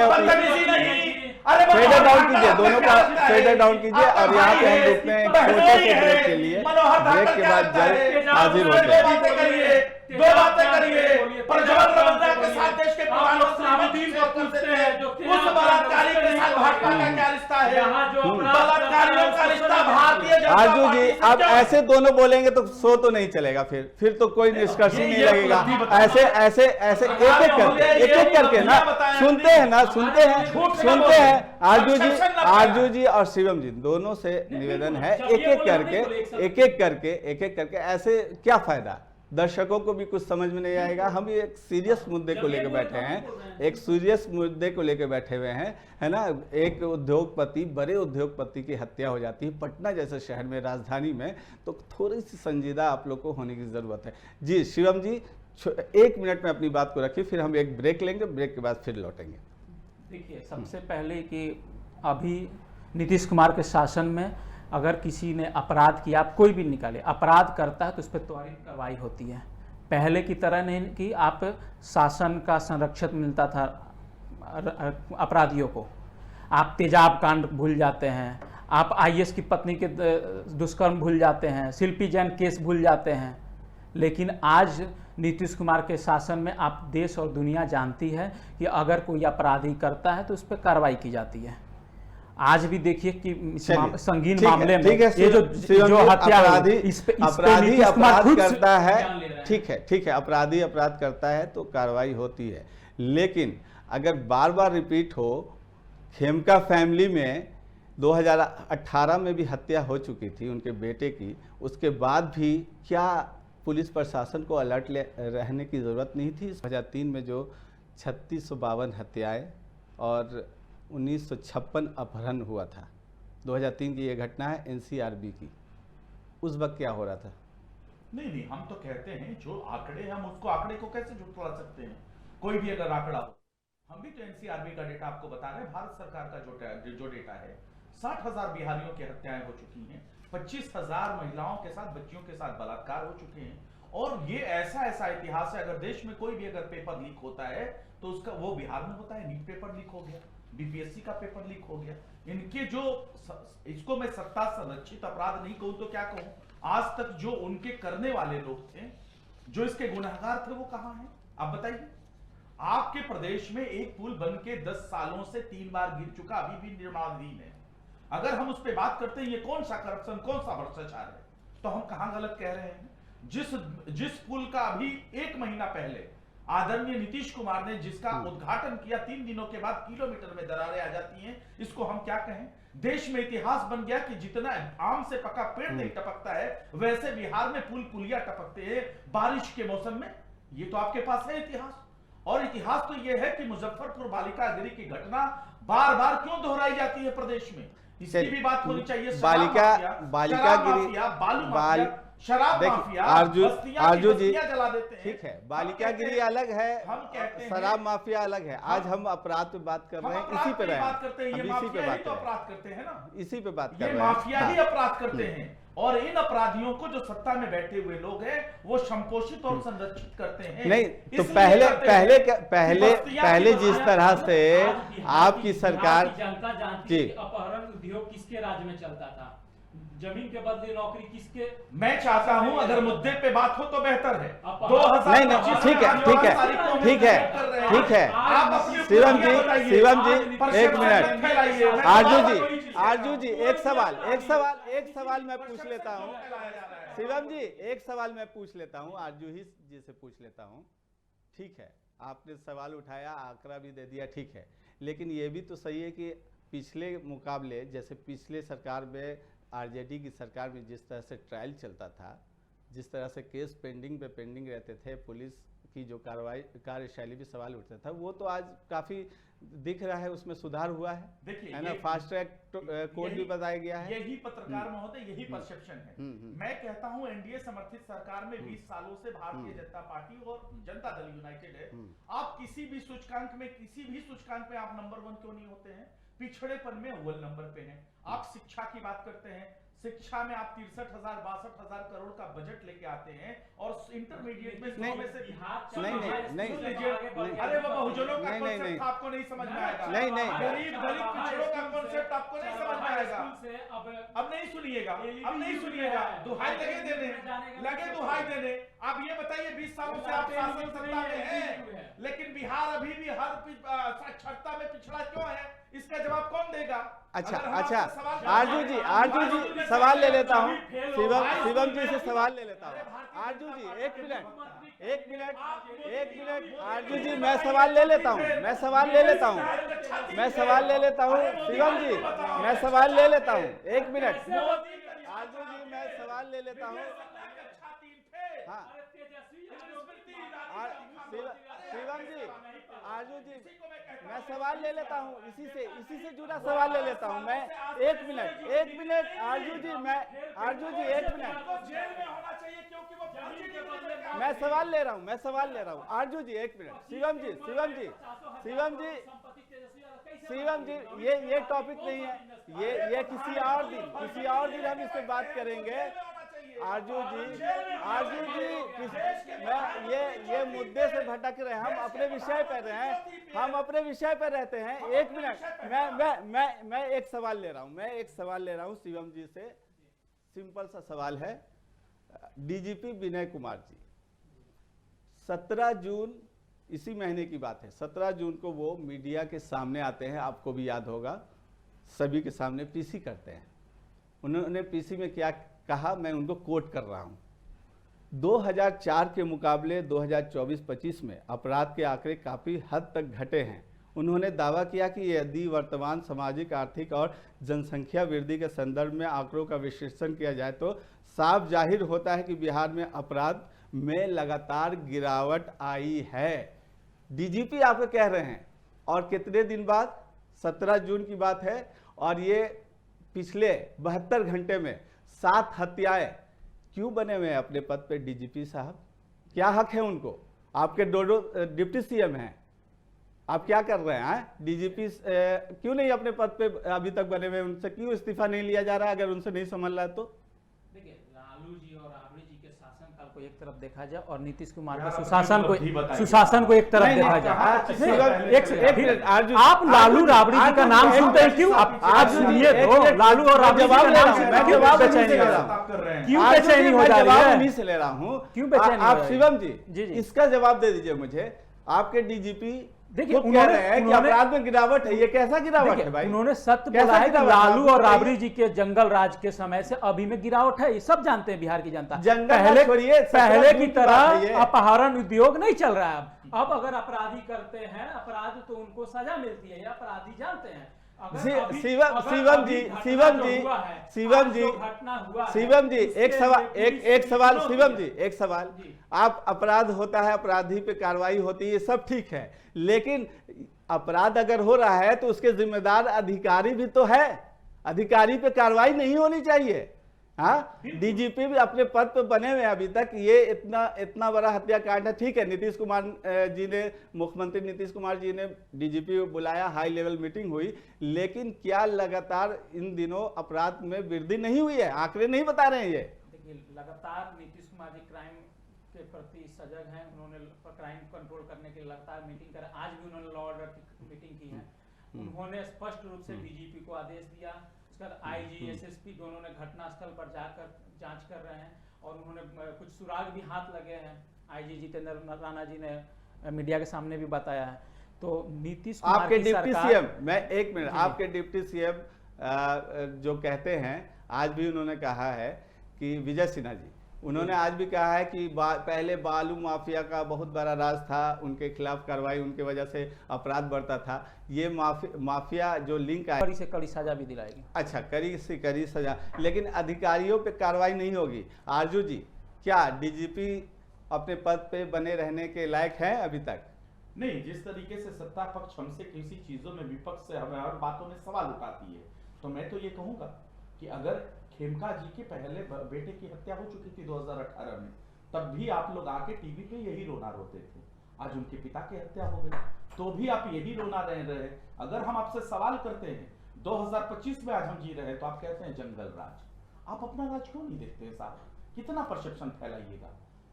फेडर डाउन कीजिए, दोनों का फेडर डाउन कीजिए। और यहाँ पे हम रुकते हैं छोटे से ब्रेक के लिए, ब्रेक के बाद जल्द हाजिर होते हैं। दो बातें करिए, प्रज्वल के साथ देश के प्रधानमंत्री उस बलात्कारी के साथ भाजपा का क्या रिश्ता है? बलात्कारियों का रिश्ता भारतीय जनता पार्टी। आरजू जी अब ऐसे दोनों बोलेंगे तो शो तो नहीं चलेगा, फिर तो कोई निष्कर्ष ही नहीं लगेगा। ऐसे एक एक करके ना सुनते हैं। आरजू जी और शिवम जी दोनों से निवेदन है, एक एक करके ऐसे क्या फायदा? दर्शकों को भी कुछ समझ में नहीं आएगा। हम एक सीरियस मुद्दे को लेकर बैठे हुए हैं, है ना। एक उद्योगपति, बड़े उद्योगपति की हत्या हो जाती है पटना जैसे शहर में, राजधानी में, तो थोड़ी सी संजीदा आप लोग को होने की ज़रूरत है। जी शिवम जी 1 मिनट में अपनी बात को रखिए, फिर हम एक ब्रेक लेंगे, ब्रेक के बाद फिर लौटेंगे। देखिए सबसे पहले कि अभी नीतीश कुमार के शासन में अगर किसी ने अपराध किया, आप कोई भी निकाले, अपराध करता है तो उस पर त्वरित कार्रवाई होती है। पहले की तरह नहीं कि आप शासन का संरक्षण मिलता था अपराधियों को। आप तेजाब कांड भूल जाते हैं, आप आईएएस की पत्नी के दुष्कर्म भूल जाते हैं, शिल्पी जैन केस भूल जाते हैं। लेकिन आज नीतीश कुमार के शासन में आप देश और दुनिया जानती है कि अगर कोई अपराधी करता है तो उस पर कार्रवाई की जाती है। आज भी देखिए कि संगीन मामले में ये जो हत्या अपराधी अपराध करता है, ठीक है अपराधी अपराध करता है तो कार्रवाई होती है। लेकिन अगर बार बार रिपीट हो, खेमका फैमिली में 2018 में भी हत्या हो चुकी थी उनके बेटे की, उसके बाद भी क्या पुलिस प्रशासन को अलर्ट रहने की ज़रूरत नहीं थी? 2003 में जो 3652 हत्याएं और 1956 अपहरण हुआ था, 2003 की ये घटना है एनसीआरबी की। उस वक्त क्या हो रहा था? नहीं हम तो कहते हैं जो आंकड़े, हम उसको आंकड़े को कैसे झुठला सकते हैं? कोई भी अगर आंकड़ा हो, हम भी तो एनसीआरबी का डेटा आपको बता रहे हैं। भारत सरकार का जो डेटा है, 60,000 बिहारियों की हत्याएं हो चुकी हैं, 25,000 महिलाओं के साथ, बच्चियों के साथ बलात्कार हो चुके हैं। और ये ऐसा इतिहास है, अगर देश में कोई भी अगर पेपर लीक होता है तो उसका वो बिहार में होता है। नीट पेपर लीक हो गया, बीपीएससी का पेपर लीक हो गया। इनके जो, इसको मैं सत्ता संरक्षित अपराध नहीं कहूं तो क्या कहूं, आज तक जो उनके करने वाले लोग थे, जो इसके गुनहगार थे, वो कहां हैं? आप बताइए। आपके प्रदेश में एक पुल बन के 10 सालों से 3 बार गिर चुका, अभी भी निर्माणाधीन है। अगर हम उस पर बात करते हैं ये कौन सा करप्शन, कौन सा भ्रष्टाचार है, तो हम कहां गलत कह रहे हैं? जिस पुल का अभी 1 महीना पहले आदरणीय नीतीश कुमार ने जिसका उद्घाटन किया, 3 दिनों के बाद किलोमीटर में दरारें आ जाती हैं, इसको हम क्या कहें? देश में इतिहास बन गया कि जितना आम से पका पेड़ नहीं टपकता है, वैसे बिहार में पुल पुलिया टपकते हैं बारिश के मौसम में। ये तो आपके पास है इतिहास। और इतिहास तो ये है कि मुजफ्फरपुर बालिका गृह की घटना बार बार क्यों दोहराई जाती है प्रदेश में, इसकी भी बात होनी चाहिए। बालिका गृह, बालू माफिया, शराब माफिया, आरजू जी जला देते हैं। ठीक है, बालिका गृह अलग है, हम कहते हैं शराब माफिया अलग है। आज हम अपराध पे बात कर रहे हैं, इसी पे बात करते हैं। ये माफिया ही तो अपराध करते हैं ना, इसी पे बात कर ये रहे हैं। माफिया ही अपराध करते हैं। और इन अपराधियों को जो सत्ता में बैठे हुए लोग हैं वो संपोषित और संरक्षित करते हैं। नहीं तो पहले जिस तरह से आपकी सरकार जनता जानती है अपहरण उद्योग किसके राज में चलता था, जमीन के बदले नौकरी किसके। मैं चाहता हूं अगर मुद्दे पे बात हो तो बेहतर है। नहीं ठीक है शिवम जी एक मिनट, आरजू जी एक सवाल मैं पूछ लेता हूँ। शिवम जी एक सवाल मैं पूछ लेता हूँ, आरजू ही जी से पूछ लेता हूँ। ठीक है, आपने सवाल उठाया, आंकड़ा भी दे दिया, ठीक है, लेकिन ये भी तो सही है कि पिछले मुकाबले, जैसे पिछले सरकार में आरजेडी की सरकार में जिस तरह से ट्रायल चलता था, जिस तरह से केस पेंडिंग पे पेंडिंग रहते थे, पुलिस की जो कार्यशैली भी सवाल उठता था, वो तो आज काफी दिख रहा है, उसमें सुधार हुआ है। देखिए है ना, फास्ट ट्रैक कोड भी बताया गया है। यही पत्रकार महोदय, यही परसेप्शन है। मैं कहता हूं एनडीए समर्थित सरकार में 20 सालों से भारतीय जनता पार्टी और जनता दल यूनाइटेड है। आप किसी भी सूचकांक में आप नंबर 1 क्यों नहीं होते हैं? पिछड़ेपन में अव्वल नंबर पे हैं। आप शिक्षा की बात करते हैं, शिक्षा में आप 63,000-62,000 करोड़ का बजट लेके आते हैं और इंटरमीडिएट में 100 में से नहीं अरे वो बहुजनों का कॉन्सेप्ट आपको नहीं समझ में आएगा। नहीं गरीब पिछड़ों का कॉन्सेप्ट आपको नहीं समझ में आएगा। अब नहीं सुनिएगा, दुहाई दुहाई देने। आप ये बताइए, 20 सालों से आप शासन सत्ता में हैं, लेकिन बिहार अभी भी हर साक्षरता में पिछड़ा क्यों है? इसका जवाब कौन देगा? अच्छा आरजू जी सवाल ले लेता हूँ, शिवम जी से सवाल ले लेता हूँ। आरजू जी एक मिनट आरजू जी मैं सवाल ले लेता हूँ शिवम जी, मैं सवाल ले लेता हूँ, एक मिनट आरजू जी मैं सवाल ले लेता हूँ। हाँ शिवम जी, आरजू जी मैं सवाल ले लेता हूँ, इसी से जुड़ा सवाल ले लेता हूँ मैं। एक मिनट आरजू जी एक मिनट, मैं सवाल ले रहा हूँ आरजू जी एक मिनट। शिवम जी ये टॉपिक नहीं है, ये किसी और दिन हम इस पे बात करेंगे। आरजू जी ये मुद्दे से भटक रहे हैं, हम अपने विषय पर रहते हैं। एक मिनट मैं एक सवाल ले रहा हूँ शिवम जी से। सिंपल सा सवाल है, डीजीपी विनय कुमार जी 17 जून इसी महीने की बात है, 17 जून को वो मीडिया के सामने आते हैं, आपको भी याद होगा, सभी के सामने पीसी करते हैं। उन्होंने पीसी में क्या कहा, मैं उनको कोट कर रहा हूं, 2004 के मुकाबले 2024-25 में अपराध के आंकड़े काफ़ी हद तक घटे हैं। उन्होंने दावा किया कि यदि वर्तमान सामाजिक, आर्थिक और जनसंख्या वृद्धि के संदर्भ में आंकड़ों का विश्लेषण किया जाए तो साफ जाहिर होता है कि बिहार में अपराध में लगातार गिरावट आई है। डीजीपी आपको कह रहे हैं, और कितने दिन बाद, 17 जून की बात है, और ये पिछले 72 घंटे में 7 हत्याएं। क्यों बने हुए हैं अपने पद पे डीजीपी साहब? क्या हक है उनको? आपके दो डिप्टी सीएम हैं, आप क्या कर रहे हैं? डीजीपी क्यों नहीं अपने पद पे अभी तक बने हुए? उनसे क्यों इस्तीफा नहीं लिया जा रहा है अगर उनसे नहीं संभल रहा है तो? देखिए, लालू जी और राबड़ी जी के शासनकाल को एक तरफ देखा जाए और नीतीश कुमार का सुशासन को एक तरफ देखा जाए। आप लालू राबड़ी जी का नाम सुनते हैं क्यों? आप सुनिए तो, लालू और राबड़ी जी का नाम सुनते हैं क्यों बेचैनी हो जा रही है? नहीं से ले रहा हूँ, क्यों बेचैनी? आप शिवम जी इसका जवाब दे दीजिए मुझे। आपके डीजीपी देखिए वो कह रहे हैं कि अपराध में गिरावट है, ये कैसा गिरावट है भाई? उन्होंने सत्य कैसा बोला है कि गिरावट? लालू आपको और बताइए। राबड़ी जी के जंगल राज के समय से अभी में गिरावट है, ये सब जानते हैं बिहार की जनता। जंगल राज छोड़िए, पहले की जून की बात है ये। तरह अपहरण उद्योग नहीं चल रहा है। अब अगर अपराधी करते हैं अपराध तो उनको सजा मिलती है, ये अपराधी जानते हैं। शिवम जी, शिवम जी, शिवम जी, शिवम जी, एक सवाल शिवम जी, एक सवाल। आप अपराध होता है, अपराधी पे कार्रवाई होती है, ये सब ठीक है, लेकिन अपराध अगर हो रहा है तो उसके जिम्मेदार अधिकारी भी तो है, अधिकारी पे कार्रवाई नहीं होनी चाहिए। हाँ, डीजीपी भी अपने पद पे बने हुए हैं अभी तक, ये इतना बड़ा हत्याकांड है। ठीक है, नीतीश कुमार जी ने, मुख्यमंत्री नीतीश कुमार जी ने डीजीपी बुलाया, हाई लेवल मीटिंग हुई, लेकिन क्या लगातार इन दिनों अपराध में वृद्धि नहीं हुई है? आंकड़े नहीं बता रहे हैं ये। देखिए, लगातार नीतीश कुमार जी क्राइम के प्रति सजग हैं, उन्होंने क्राइम कंट्रोल करने के लिए लगातार मीटिंग करा, आज भी उन्होंने लॉ ऑर्डर की मीटिंग की है। उन्होंने स्पष्ट रूप से डीजीपी को आदेश दिया, आईजी एसएसपी दोनों ने घटनास्थल पर जाकर जांच कर रहे हैं और उन्होंने कुछ सुराग भी हाथ लगे हैं, आईजी जितेंद्र राणा जी ने मीडिया के सामने भी बताया है। तो नीतीश कुमार आपके की डिप्टी सरकार, सीएम, मैं एक मिनट, आपके डिप्टी सीएम जो कहते हैं, आज भी उन्होंने कहा है कि विजय सिन्हा जी, उन्होंने आज भी कहा है कि पहले बालू माफिया का बहुत बड़ा राज था, उनके खिलाफ कार्रवाई, उनके वजह से अपराध बढ़ता था, ये माफिया जो लिंक है, कड़ी से कड़ी सजा भी दिलाएगी। अच्छा, कड़ी से कड़ी सजा, लेकिन अधिकारियों पे कार्रवाई नहीं होगी। आरजू जी, क्या डीजीपी अपने पद पे बने रहने के लायक है अभी तक? नहीं, जिस तरीके से सत्ता पक्ष हमसे किसी चीजों में, विपक्ष से हमें हर बातों में सवाल उठाती है, तो मैं तो ये कहूंगा कि अगर खेमका जी के पहले बेटे की हत्या हो चुकी थी 2018 में, तब भी आप लोग आके टीवी पे यही रोना रोते थे। आज उनके पिता की हत्या हो गई तो भी आप यही रोना रहे। अगर हम आपसे सवाल करते हैं 2025 में आज हम जी रहे हैं, तो आप कहते हैं जंगल राज। आप अपना राज क्यों नहीं देखते साहब? कितना परसेप्शन फैलाइएगा,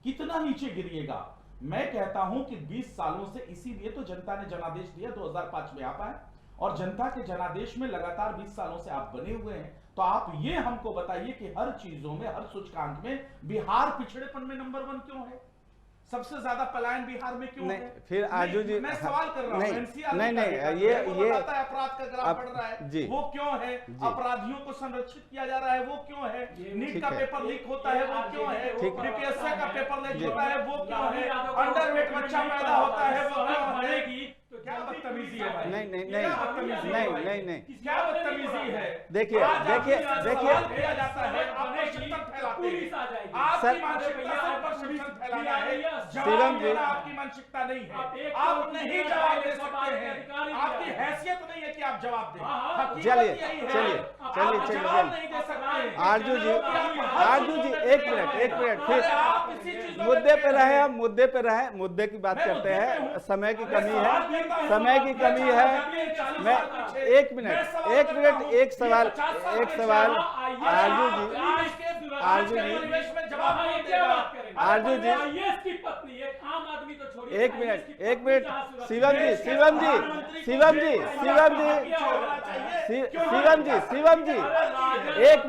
कितना नीचे गिरिएगा। मैं कहता हूं कि 20 सालों से, इसीलिए तो जनता ने जनादेश दिया 2005 में आप आए, और जनता के जनादेश में लगातार 20 सालों से आप बने हुए हैं। तो आप ये हमको बताइए कि हर चीजों में, हर सूचकांक में बिहार पिछड़ेपन में नंबर 1 क्यों है? सबसे ज्यादा पलायन बिहार में क्यों है? फिर आरजू जी, मैं सवाल कर रहा हूं, एनसीआर ये अपराध का ग्राफ बढ़ रहा है, वो क्यों है? अपराधियों को संरक्षित किया जा रहा है, वो क्यों है? नीट का पेपर लीक होता है, वो क्यों है? बीपीएससी का पेपर लीक होता है, वो क्यों है? अंडरवेट बच्चा पैदा होता है, वो क्यों है? तो क्या बदतमीजी है भाई? नहीं, क्या बदतमीजी है? देखिए किया जाता है, आप परसेप्शन फैलाते हैं, आपकी मानसिकता से परसेप्शन फैलाना है, जवाब देना आपकी मानसिकता नहीं है, आप नहीं जवाब दे सकते हैं, आपकी हैसियत नहीं है कि आप जवाब दें। चलिए जवाब नहीं दे सकते। आरजू जी, एक मिनट, फिर मुद्दे पे रहे, हम मुद्दे की बात करते हैं। समय की कमी है, मैं एक मिनट, एक सवाल आरजू जी, एक मिनट, शिवम जी, एक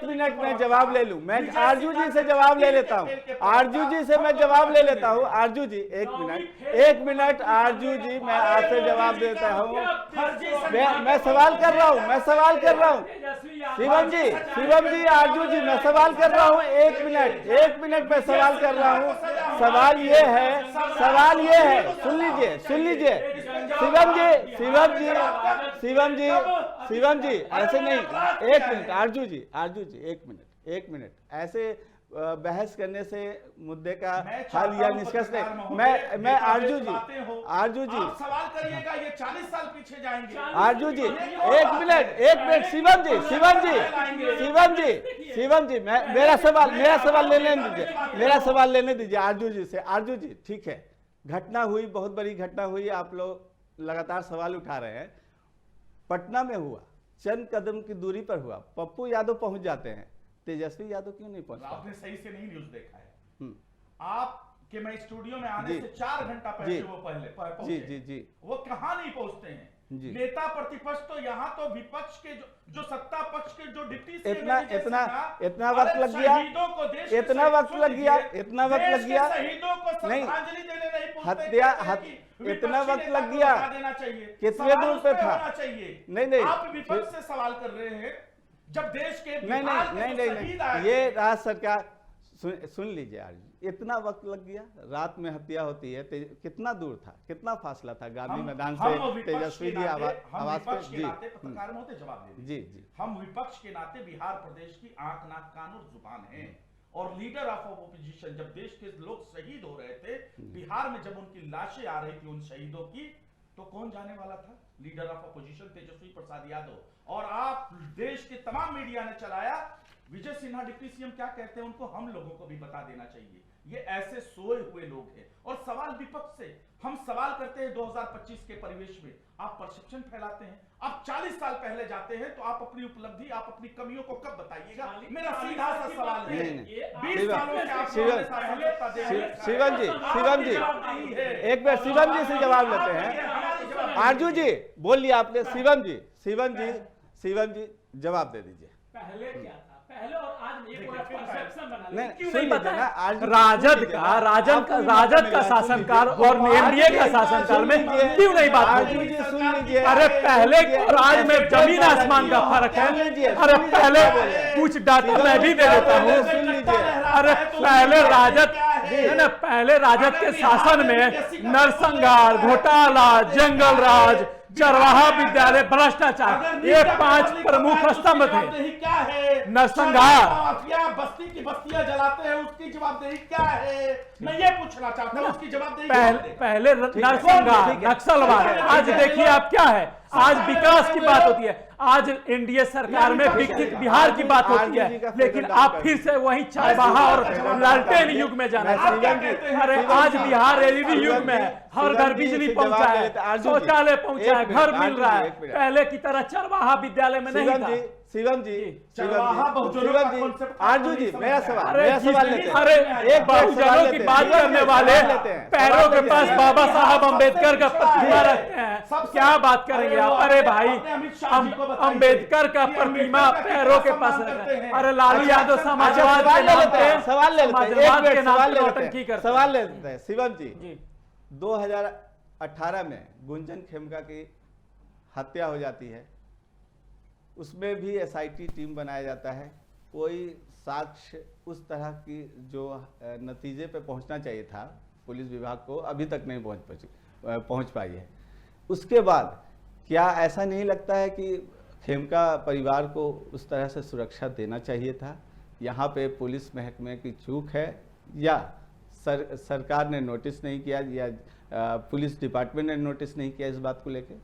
मिनट मैं जवाब ले लूं। मैं आरजू जी से जवाब ले लेता हूं, आरजू जी, एक मिनट आरजू जी, मैं आपसे जवाब देता हूं। मैं सवाल कर रहा हूं, शिवम जी, आरजू जी, मैं सवाल कर रहा हूं। एक मिनट मैं सवाल कर रहा हूं। सवाल ये है, सुन लीजिए शिवम जी, ऐसे नहीं। एक मिनट आरजू जी, एक मिनट, ऐसे बहस करने से मुद्दे का हल या निष्कर्ष नहीं। मैं आरजू जी, सवाल करिएगा, ये 40 साल पीछे जाएंगे। आरजू जी, एक मिनट, शिवम जी, मेरा सवाल लेने दीजिए आरजू जी से। आरजू जी, ठीक है, घटना हुई, बहुत बड़ी घटना हुई, आप लोग लगातार सवाल उठा रहे हैं। पटना में हुआ, चंद कदम की दूरी पर हुआ, पप्पू यादव पहुंच जाते हैं, तेजस्वी यादव क्यों नहीं पहुंचा? आपने सही से नहीं न्यूज देखा है। आपके मैं स्टूडियो में आने से 4 घंटा पहले वो पहुंचे। जी, वो कहां नहीं पहुंचते हैं? जी। नेता प्रतिपक्ष तो यहाँ तो विपक्ष के जो सत्ता पक्ष के जो डिप्टी सीएम इतना विजय इतना सिन्हा, इतना वक्त लग गया, शहीदों को देश के इतना शहीद- वक्त सुन लग गया, लीजिए, इतना वक्त देश लग गया, के शहीदों को नहीं, श्रद्धांजलि देने नहीं पहुंचते, हत्या कहते हैं कि इतना विपक्षी वक्त नेता लग को गया, हटा देना चाहिए। कितने सवाल दूर उस पे पे था? होना चाहिए। नहीं, आप विपक्ष से सवाल कर रहे हैं, जब देश के नहीं बिहार के नहीं जो नहीं शहीद नहीं, आए ये थे, राज्य सरकार सुन लीजिए यार, इतना वक्त लग गया, रात में हत्या होती है, कितना दूर था, कितना फासला था गांधी मैदान से तेजस्वी जी आवाज पे। जी पत्रकार महोदय जवाब दे जी जी, हम विपक्ष के नाते बिहार प्रदेश की आंख नाक कान और जुबान है, और लीडर ऑफ ऑपोजिशन जब देश के लोग शहीद हो रहे थे बिहार में, जब उनकी लाशें आ रही थी उन शहीदों की, तो कौन जाने वाला था? Leader of opposition Tejashwi Prasad Yadav. और आप देश के तमाम मीडिया ने चलाया। विजय सिन्हा डिप्टी सीएम क्या कहते हैं उनको हम लोगों को भी बता देना चाहिए। ये ऐसे सोए हुए लोग हैं। और सवाल विपक्ष से हम सवाल करते हैं 2025 के परिवेश में, आप परसेप्शन फैलाते हैं। आप 40 साल पहले जाते हैं तो आप अपनी उपलब्धि, आप अपनी कमियों को कब बताइएगा? मेरा सीधा सा सवाल है। 20 सालों से आप शिवम जी एक बार शिवम जी से जवाब लेते हैं। आरजू जी बोलिए, आपने शिवम जी जवाब दे दीजिए। पहले क्या था, पहले और आज में एक परसेप्शन बना नहीं, क्यों सुन नहीं लीजिए पता ना, है? आज राजद का शासनकाल और एनडीए का शासनकाल में क्यों नहीं बात होती? सुन लीजिए, अरे पहले और आज में जमीन आसमान का फर्क है। अरे पहले कुछ डाटा मैं भी दे देता हूँ। अरे पहले राजद के शासन में नरसंहार, घोटाला, जंगल राज, चरवाहा विद्यालय, भ्रष्टाचार, ये 5 प्रमुख स्तंभ थे। क्या है? नरसंहार, माफिया बस्ती की बस्तियां जलाते हैं, उसकी जवाबदेही क्या है? मैं ये पूछना चाहता हूँ, उसकी जवाबदेही पहले नरसंहार, नक्सलवाद। आज देखिए आप क्या है, आज विकास की बात होती है, आज एनडीए सरकार में विकसित बिहार की बात होती है, लेकिन आप फिर से वही चरवाहा और लालटेन युग में जाना चाहते हैं। अरे आज बिहार एलईडी युग में है, हर घर बिजली पहुंचा है, शौचालय पहुंचा है, घर मिल रहा है। पहले की तरह चरवाहा विद्यालय में नहीं था। शिवम जी, आरजू जी, मेरा सवाल लेते हैं। अरे एक बहुजनों की बात करने वाले पैरों के पास बाबा साहब अम्बेडकर का प्रतिमा रखते हैं, क्या बात करेंगे आप? अरे भाई, अम्बेडकर का प्रतिमा पैरों के पास रखते हैं। अरे लालू यादव समाजवाद के सवाल ले लेते हैं। शिवम जी, 2018 में गुंजन खेमका की हत्या हो जाती है, उसमें भी एसआईटी टीम बनाया जाता है। कोई साक्ष्य उस तरह की जो नतीजे पे पहुंचना चाहिए था पुलिस विभाग को, अभी तक नहीं पहुंच पाई है। उसके बाद क्या ऐसा नहीं लगता है कि खेमका परिवार को उस तरह से सुरक्षा देना चाहिए था? यहाँ पे पुलिस महकमे की चूक है, या सरकार ने नोटिस नहीं किया, या पुलिस डिपार्टमेंट ने नोटिस नहीं किया इस बात को लेकर?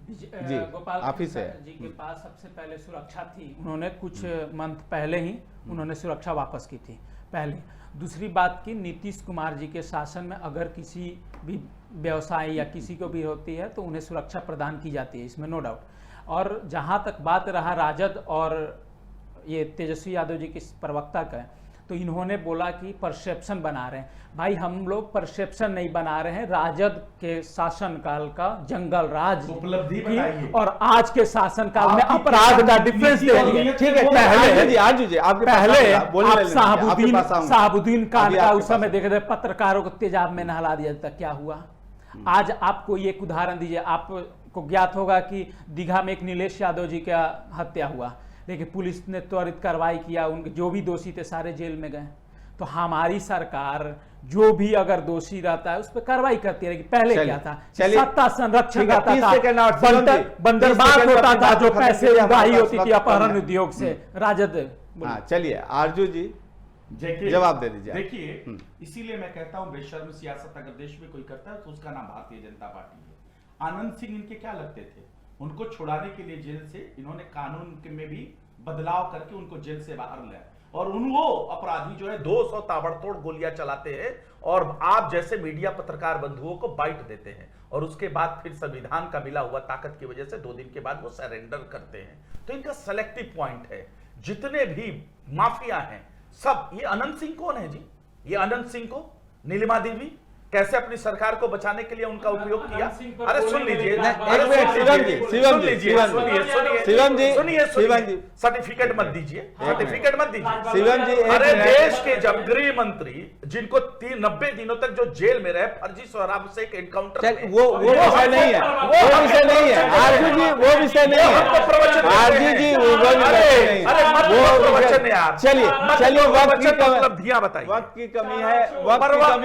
जी, गोपाल ऑफिस है जी के पास सबसे पहले सुरक्षा थी। उन्होंने कुछ मंथ पहले ही उन्होंने सुरक्षा वापस की थी पहले। दूसरी बात की, नीतीश कुमार जी के शासन में अगर किसी भी व्यवसाय या किसी को भी होती है तो उन्हें सुरक्षा प्रदान की जाती है, इसमें नो डाउट। और जहाँ तक बात रहा राजद और ये तेजस्वी यादव जी के प्रवक्ता का, तो इन्होंने बोला कि परसेप्शन बना रहे हैं। भाई हम लोग परसेप्शन नहीं बना रहे हैं, राजद के शासनकाल का जंगल राज उपलब्धि और आज के शासनकाल में अपराध का डिफरेंस देखिए। ठीक है, पहले आप साहबुद्दीन खान का उस समय देखे थे, पत्रकारों को तेजाब में नहला दिया था, क्या हुआ? आज आपको एक उदाहरण दीजिए, आपको ज्ञात होगा कि दीघा में एक नीलेश यादव जी का हत्या हुआ, लेकिन पुलिस ने त्वरित कार्रवाई किया, उनके जो भी दोषी थे सारे जेल में गए। तो हमारी सरकार जो भी अगर दोषी रहता है उस पर कार्रवाई करती है। पहले क्या था, सत्ता संरक्षण रहता था, बंदरबाग होता था, जो पैसे उगाही होती थी अपहरण उद्योग से। राजद चलिए आरजू जी जवाब दे दीजिए। देखिए, इसीलिए मैं कहता हूं बेशर्म सियासत अगर देश में कोई करता है तो उसका नाम भारतीय जनता पार्टी है। आनंद सिंह इनके क्या लगते थे? उनको छुड़ाने के लिए जेल से इन्होंने कानून में भी बदलाव करके उनको जेल से बाहर लाया, और वो अपराधी जो है 200 ताबड़तोड़ गोलियां चलाते हैं और आप जैसे मीडिया पत्रकार बंधुओं को बाइट देते हैं, और उसके बाद फिर संविधान का मिला हुआ ताकत की वजह से 2 दिन के बाद वो सरेंडर करते हैं। तो इनका सेलेक्टिव पॉइंट है। जितने भी माफिया हैं सब, ये अनंत सिंह कौन है जी? ये अनंत सिंह को, नीलिमा देवी, कैसे अपनी सरकार को बचाने के लिए उनका उपयोग किया। अरे सुन लीजिए, एक मिनट शिवम जी, शिवम जी, सर्टिफिकेट मत दीजिए, सर्टिफिकेट मत दीजिए शिवम जी। अरे देश के जब गृह मंत्री जिनको 90 दिनों तक जो जेल में रहे फर्जी शराब से एक एनकाउंटर, वो विषय नहीं है, वो विषय नहीं है आरजी जी, वो विषय नहीं है आरजी जी, वो प्रवचन यार। चलिए वक्त की कमी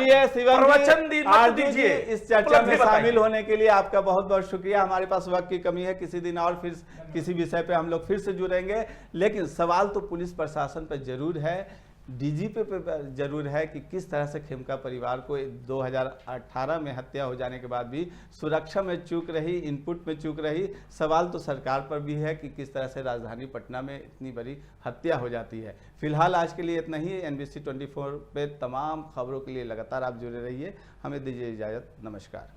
है शिवम जी, आरजी जी इस चर्चा में शामिल होने के लिए आपका बहुत बहुत शुक्रिया। हमारे पास वक्त की कमी है, किसी दिन और फिर किसी विषय पे हम लोग फिर से जुड़ेंगे, लेकिन सवाल तो पुलिस प्रशासन पर जरूर है, डीजीपी पे जरूर है कि किस तरह से खेमका परिवार को 2018 में हत्या हो जाने के बाद भी सुरक्षा में चूक रही, इनपुट में चूक रही। सवाल तो सरकार पर भी है कि किस तरह से राजधानी पटना में इतनी बड़ी हत्या हो जाती है। फिलहाल आज के लिए इतना ही। NBC 24 पे तमाम खबरों के लिए लगातार आप जुड़े रहिए। हमें दीजिए इजाज़त, नमस्कार।